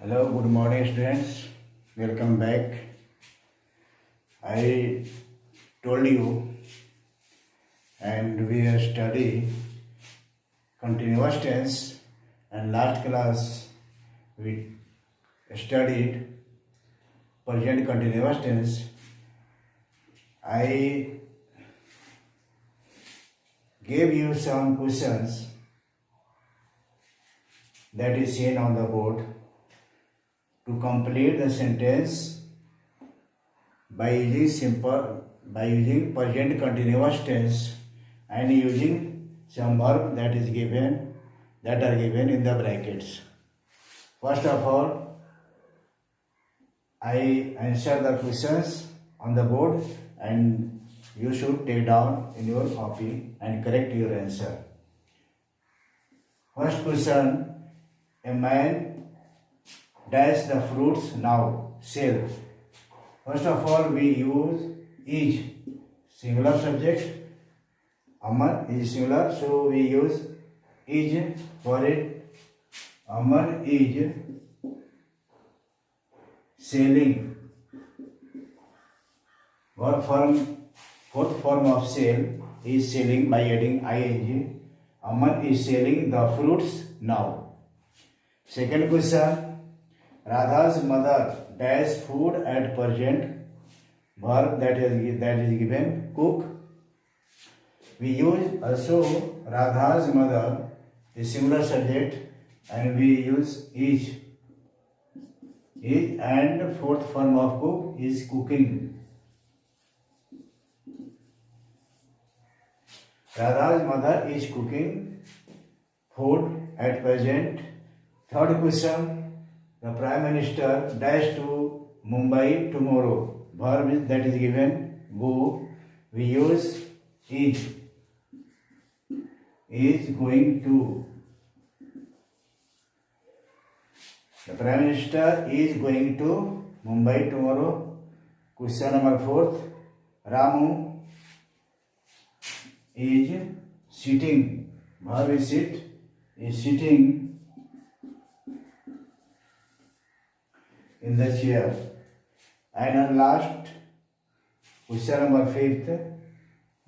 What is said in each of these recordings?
Hello, good morning students. Welcome back. I told you and we have studied continuous tense, and last class we studied present continuous tense. I gave you some questions that is seen on the board. To complete the sentence by using present continuous tense and using some verb that are given in the brackets. First of all, I answer the questions on the board and you should take down in your copy and correct your answer. First question: a man dash the fruits now sell. First of all, we use is singular subject. Amar is singular, so we use is for it. Amar is selling. Fourth form of sell is selling by adding ing. Amar is selling the fruits now. Second question: Radha's mother dash food at present. Verb that is given cook. We use also Radha's mother is singular subject and we use is and fourth form of cook is cooking. Radha's mother is cooking food at present. Third question: the Prime Minister dash to Mumbai tomorrow. Verb that is given go. We use is going to. The Prime Minister is going to Mumbai tomorrow. Question number 4. Ramu is sitting. Verb is sit. Is sitting in the chair. And at last, question number 5.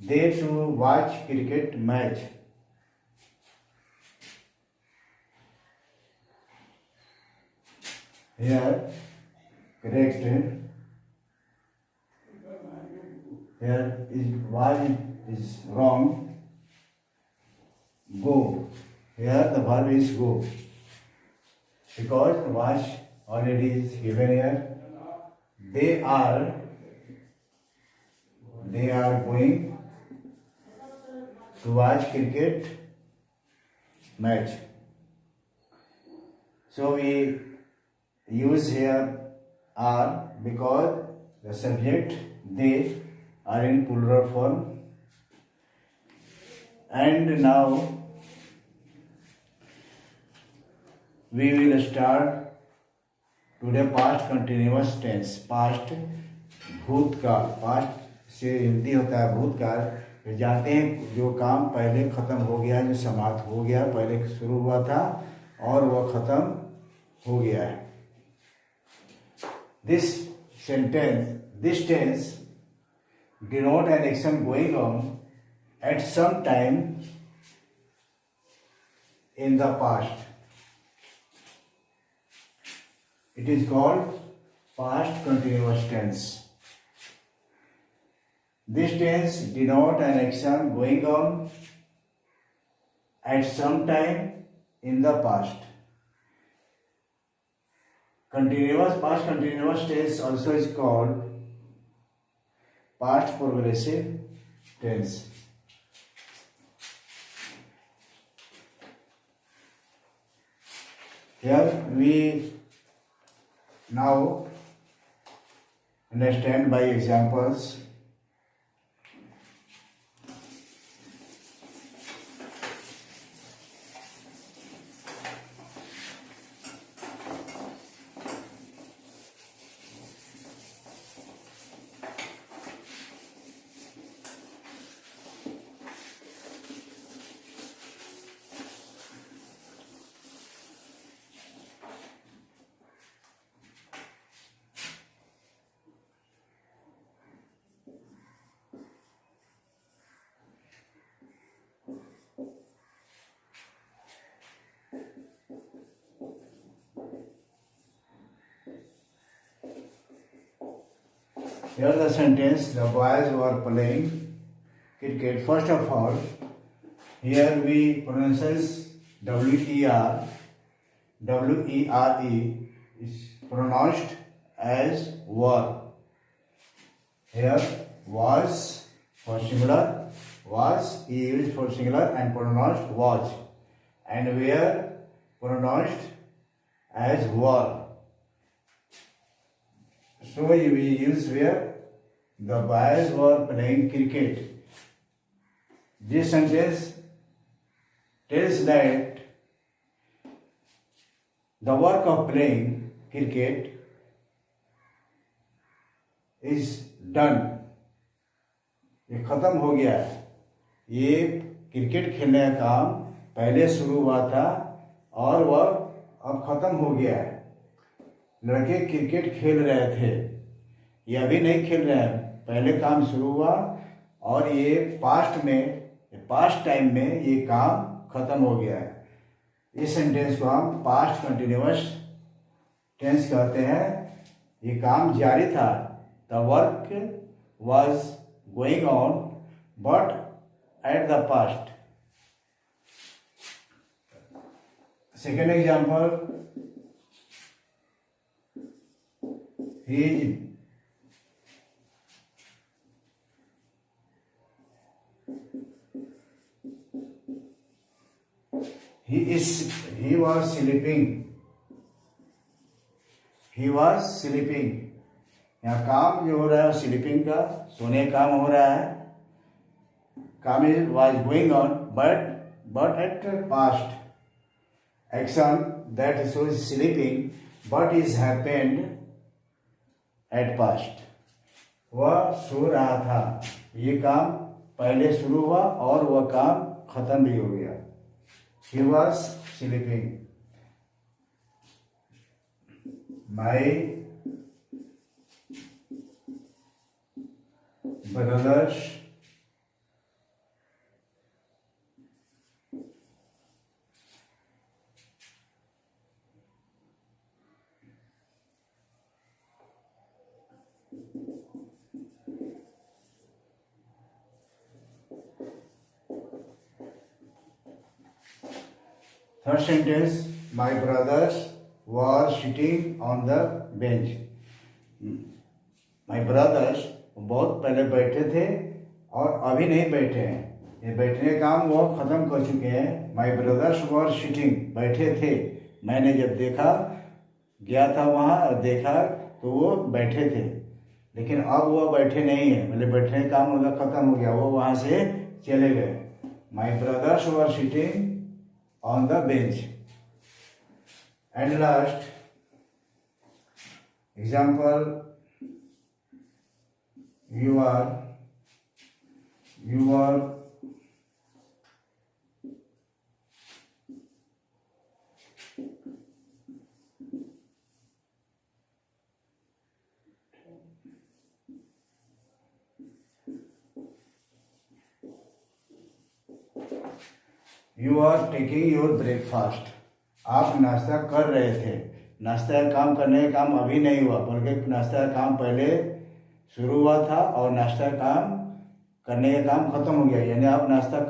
They to watch cricket match. Here, correct. Here is watch is wrong. Go. Here the verb is go. Because watch already is given here. They are going to watch cricket match. So we use here are because the subject they are in plural form. And now we will start today past continuous tense. Past भूतकाल. Past से हिंदी होता है भूतकाल. फिर जानते हैं जो काम पहले खत्म हो गया, जो समाप्त हो गया, पहले शुरू हुआ था और वह खत्म हो गया है. This tense denote an action going on at some time in the past. It is called past continuous tense. This tense denote an action going on at some time in the past. Past continuous tense also is called past progressive tense. Here we now understand by examples. Here the sentence, the boys were playing cricket. First of all, here we pronounce W-E-R. W-E-R-E is pronounced as were. Here was for singular, was used for singular and pronounced was, and were pronounced as were. So we use where the boys were playing cricket. This sentence tells that the work of playing cricket is done. ये खत्म हो गया है. ये cricket खेलने का काम पहले शुरू हुआ था और वह अब खत्म हो गया है. लड़के क्रिकेट खेल रहे थे, ये अभी नहीं खेल रहे हैं. पहले काम शुरू हुआ और ये पास्ट टाइम में ये काम खत्म हो गया है. इस सेंटेंस को हम पास्ट कंटिन्यूअस टेंस कहते हैं. ये काम जारी था. The work was going on but at the past. Second example, he was sleeping. यहाँ काम जो हो रहा है स्लीपिंग का, सोने का काम हो रहा है. काम is was going on but at past. Action that shows sleeping but is happened at past. वह सो रहा था. ये काम पहले शुरू हुआ और वह काम खत्म भी हो गया. He was sleeping. My brothers Third sentence, my brothers were sitting on the bench. My brothers बहुत पहले बैठे थे और अभी नहीं बैठे हैं. ये बैठने का काम वो खत्म कर चुके हैं. My brothers were sitting, बैठे थे. मैंने जब देखा, गया था वहाँ और देखा तो वो बैठे थे, लेकिन अब वो बैठे नहीं है. मतलब बैठने का काम उनका खत्म हो गया, वो वहाँ से चले गए. My brothers were sitting on the bench. And last example, you are taking your breakfast. आप नाश्ता कर रहे थे. नाश्ता का काम करने का काम अभी नहीं हुआ, बल्कि नाश्ता का काम पहले शुरू हुआ था और नाश्ता का काम करने का काम खत्म हो गया. यानी आप नाश्ता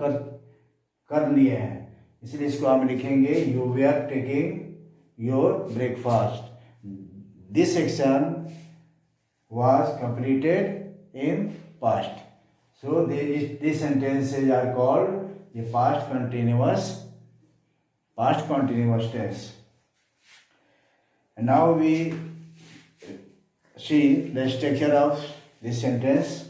कर लिए हैं. इसलिए इसको हम लिखेंगे you were taking your breakfast. This section was completed in past. So these sentences are called the past continuous tense. And now we see the structure of this sentence.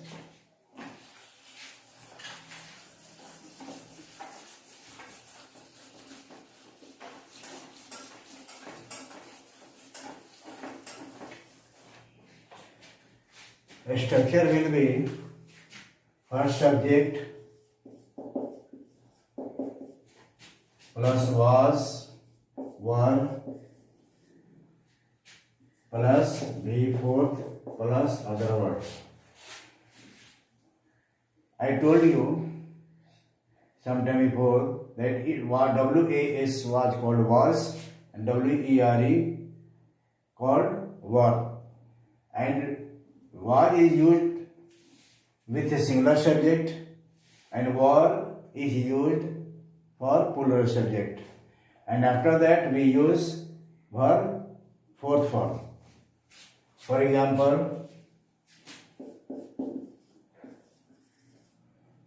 The structure will be first subject plus was, were, plus be fourth plus other words. I told you sometime before that it was WAS was called was and WERE called were, and was is used with a singular subject and were is used for plural subject, and after that we use verb fourth form. For example,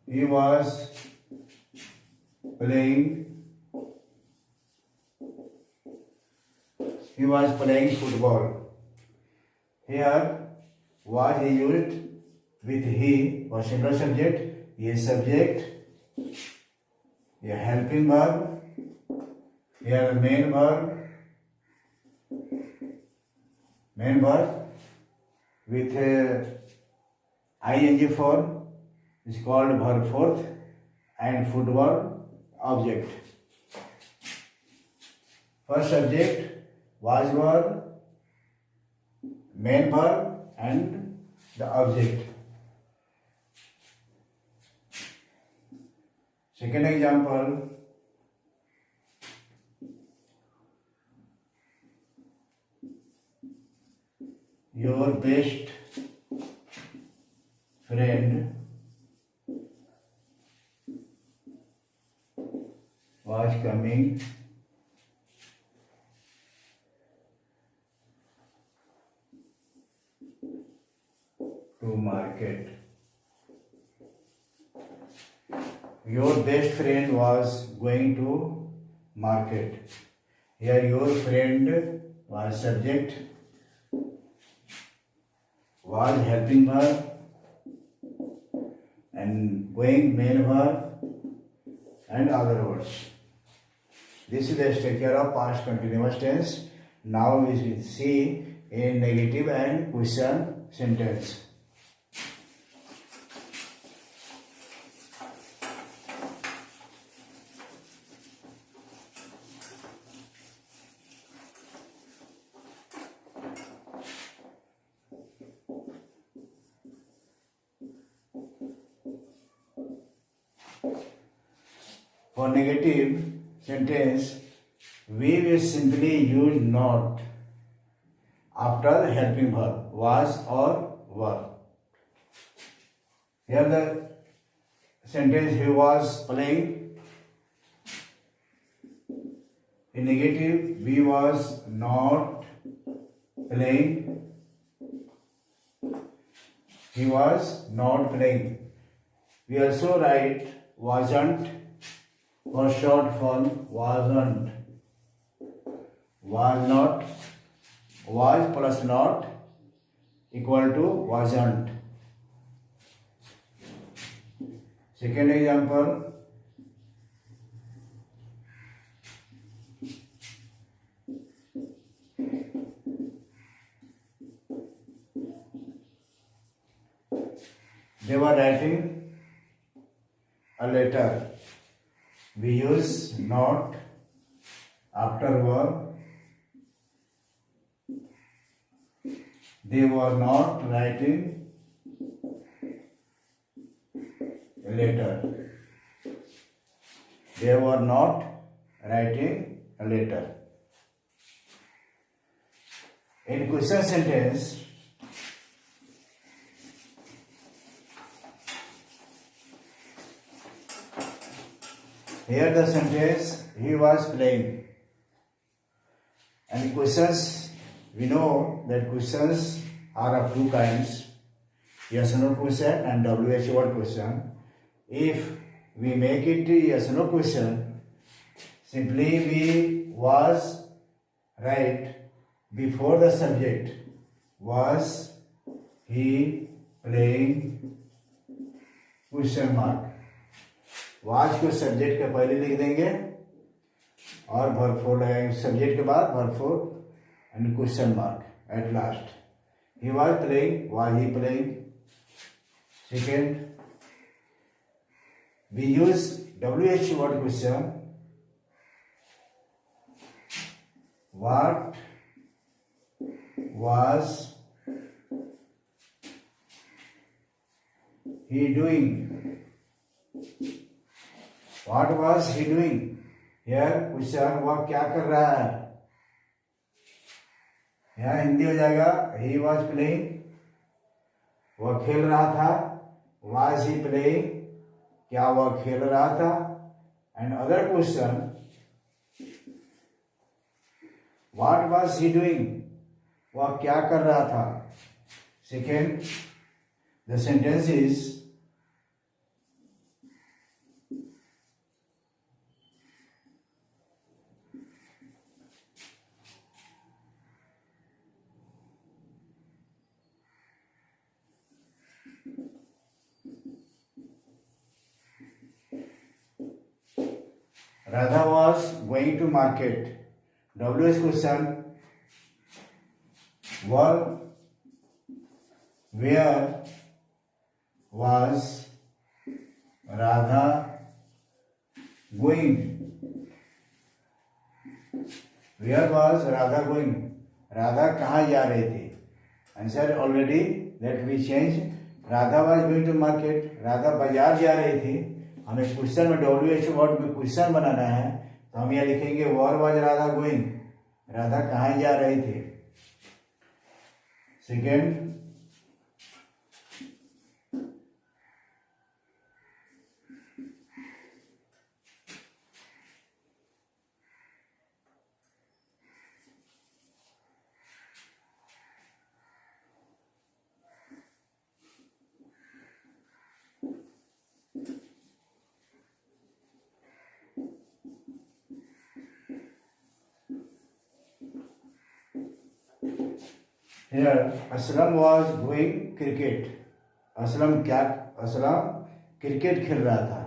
he was playing football. Here was is used with he for singular subject, a subject, a helping verb, here main verb with ing form is called verb fourth, and football object. First subject was verb, main verb and the object. Second example, your best friend was coming to market. Your best friend was going to market. Here your friend was subject, was helping verb, and going main verb and other words. This is the structure of past continuous tense. Now we will see in negative and question sentence. For negative sentence, we will simply use not after the helping verb, was or were. Here the sentence, he was playing. In negative, we was not playing. He was not playing. We also write wasn't for short form, wasn't, was not, was plus not equal to wasn't. Second example, they were writing a letter. We use not after verb. They were not writing a letter. They were not writing a letter. In question sentence, here the sentence, he was playing. And questions, we know that questions are of two kinds, yes or no question and WH word question. If we make it yes or no question, simply we was write before the subject, was he playing question mark. Was को subject के पहले लिख देंगे और verb four लगाएंगे, subject के बाद verb four and question mark at last. He was playing, was he playing. Second, we use WH word question. What was he doing. What was he doing? Here question, वह क्या कर रहा है. यहाँ हिंदी हो जाएगा he was playing. वह खेल रहा था, was he playing, क्या वह खेल रहा था, and other question, what was he doing, वह क्या कर रहा था. Second, the sentence is Radha was going to market. WH question, where was Radha going? Where was Radha going? Radha कहाँ जा रहे थे? Answer already, let we change. Radha was going to market, Radha बाजार जा रही थी. हमें क्वेश्चन में WH वर्ड में क्वेश्चन बनाना है, तो हम यहाँ लिखेंगे where was Radha going, Radha कहाँ जा रहे थे. Second, here Aslam was going cricket. Aslam cricket खेल रहा था.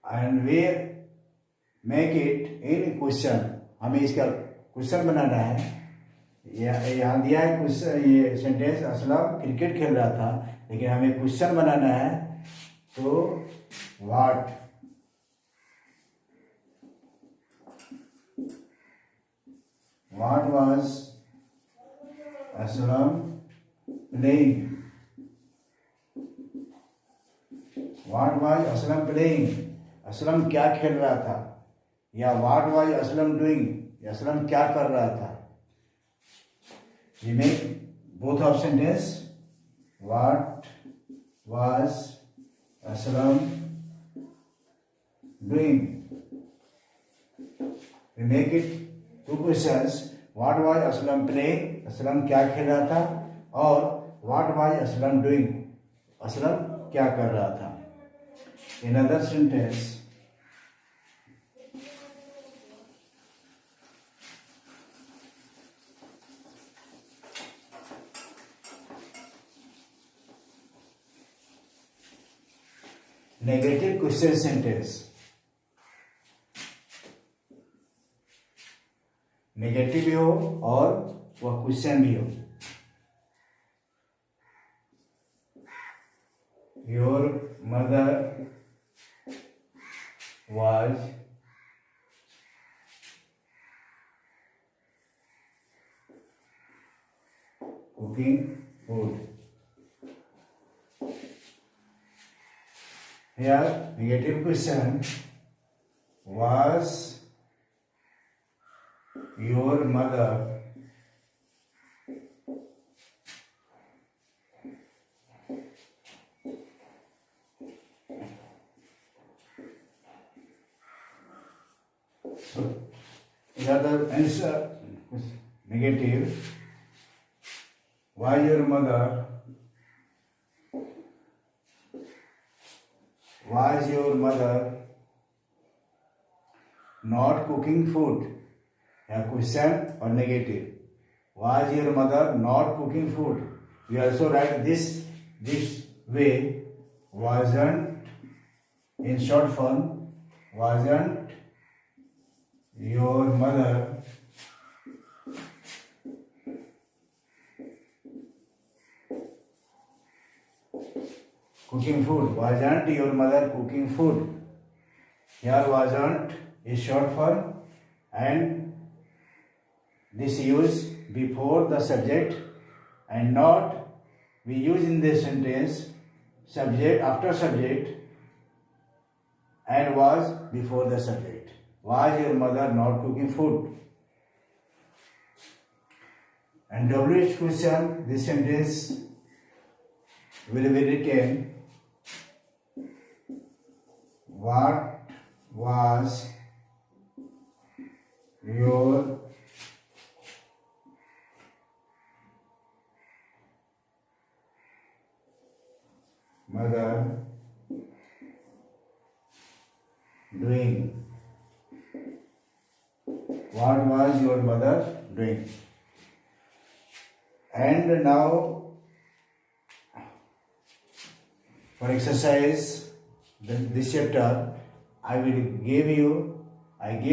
And we make it in question, हमें इसका क्वेश्चन बनाना है. यहाँ दिया है क्वेश्चन, ये सेंटेंस असलम क्रिकेट खेल रहा था, लेकिन हमें क्वेश्चन बनाना है. तो what was Aslam playing? What was Aslam playing? Aslam क्या खेल रहा था, या what was Aslam doing, Aslam क्या कर रहा था. We make both of sentence. What was Aslam doing? We make it two questions. What was Aslam playing? Aslam क्या खेल रहा था, और what was Aslam doing? Aslam क्या कर रहा था. In other sentence, negative question sentence. Negative भी हो और वह क्वेश्चन भी हो. Your mother was cooking food. Here negative question, was your mother so here the answer is negative. Why your mother was your mother not cooking food? या question और negative. Was your mother not cooking food? We also write this way. Wasn't in short form. Wasn't your mother cooking food? Wasn't your mother cooking food? Here wasn't is short form, and this use before the subject, and not we use in this sentence subject after subject, and was before the subject. Was your mother not cooking food? And WH question, this sentence will be written, what was your mother doing? What was your mother doing? And now for exercise this chapter, I give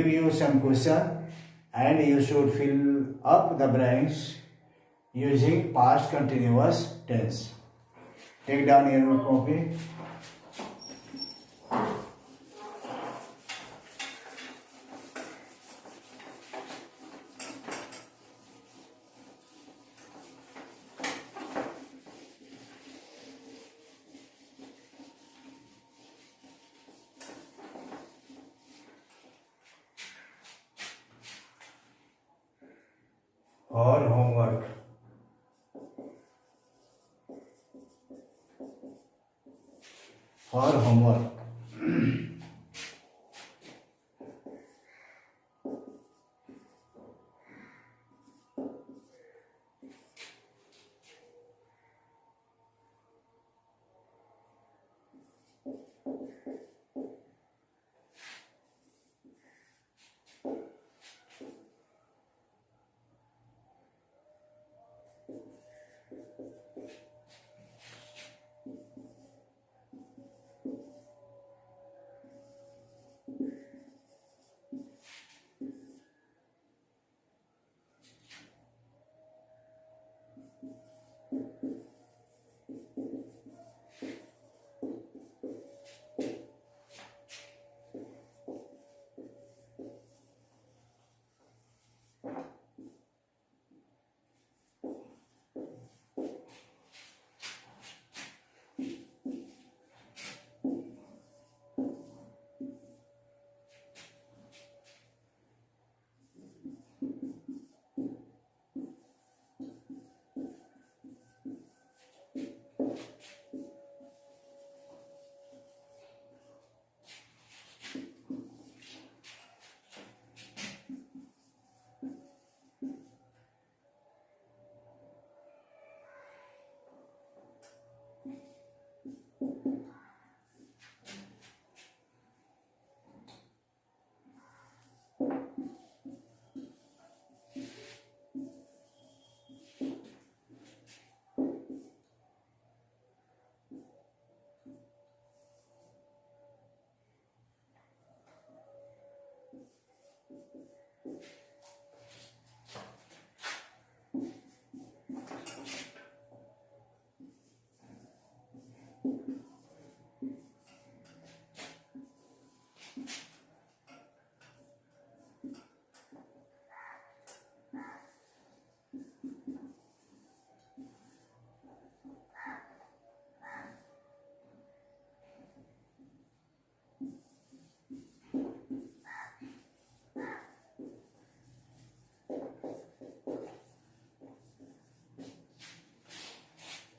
you some question and you should fill up the blanks using past continuous tense. Take down your copy. For homework. For homework.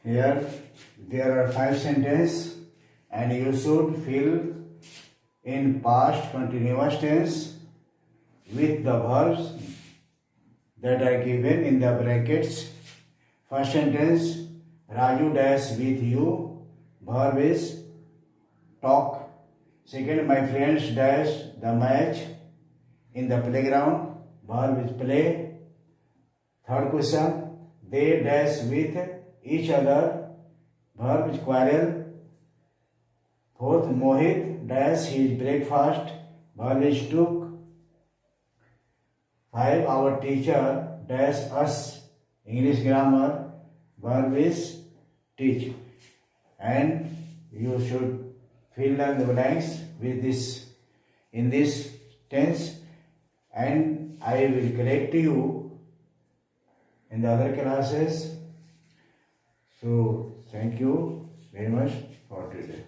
Here there are 5 sentences and you should fill in past continuous tense with the verbs that are given in the brackets. First sentence, Raju dash with you, verb is talk. Second, my friends dash the match in the playground, verb is play. Third question, they dash with each other, verb is quarrel. Fourth, Mohit dash his breakfast, verb is took. 5, our teacher dash us English grammar, verb is teach. And you should fill in the blanks with this in this tense, and I will correct you in the other classes. So thank you very much for today.